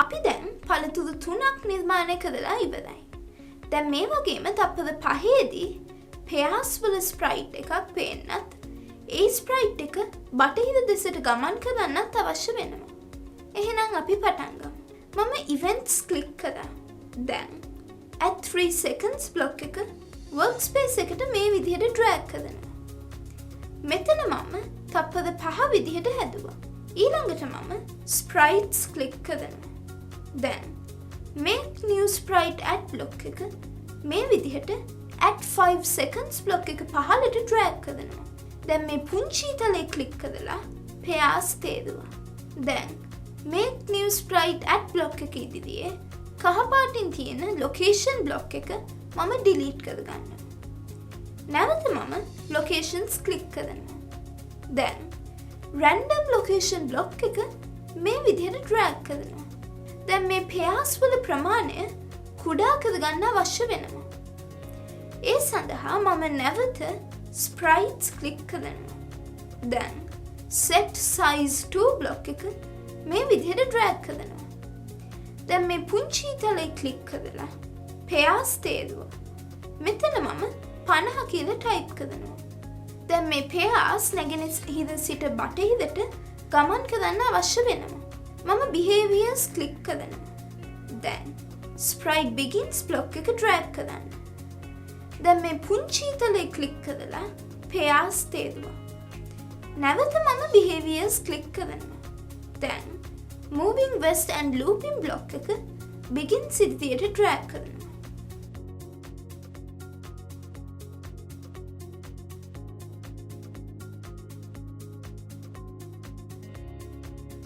අපි දැන් පළතුරු 3ක් නිර්මාණය කරලා ඉවරයි. දැන් මේ වගේම තප්පර 5ේදී Pears වල ස්ප්‍රයිට් එකක් පේන්නත් ඒ ස්ප්‍රයිට් එක බටහිර දෙසට ගමන් කරන්නත් අවශ්‍ය වෙනවා. එහෙනම් අපි පටන් ගමු. මම events ක්ලික් කරා. දැන් at 3 seconds block එක workspace එකට මේ විදිහට drag කරනවා. මෙතන මම තප්පර 5 විදිහට හැදුවා. ඊළඟට මම sprites ක්ලික් කරනවා. දැන් make new sprite at block එක මේ විදිහට at 5 seconds block එක පහළට drag කරනවා. දැන් මේ පුංචි තලේ ක්ලික් කරලා Pears තේරුවා. දැන් make new sprite at block එක ඉදිරියේ කහ පාටින් තියෙන location block එක මම delete කරගන්නවා. නැවත මම locations ක්ලික් කරනවා. දැන් random location block එක මේ විදිහට drag කරනවා. දැන් මේ Pears වල ප්‍රමාණය කුඩා කරගන්න අවශ්‍ය වෙනවා. ඒ සඳහා මම නැවත sprites ක්ලික් කරනවා. දැන් set size to block එක මේ විදිහට drag කරනවා. දැන් මේ පුංචි තලේ ක්ලික් කරලා Pears තේරුවා. මෙතන මම 50 කියලා ටයිප් කරනවා. දැන් මේ Pears නැගෙනහිර සිට බටහිරට ගමන් කරන්න අවශ්‍ය වෙනවා. මම behaviors ක්ලික් කරනවා. දැන් sprite begins block එක drag කරන්න. දැන් මේ පුංචි තලේ ක්ලික් කරලා Pears තේරුවා. නැවත මම behaviors ක්ලික් කරනවා. දැන් moving west and looping block එක begins ඉදිරියට drag කරනවා.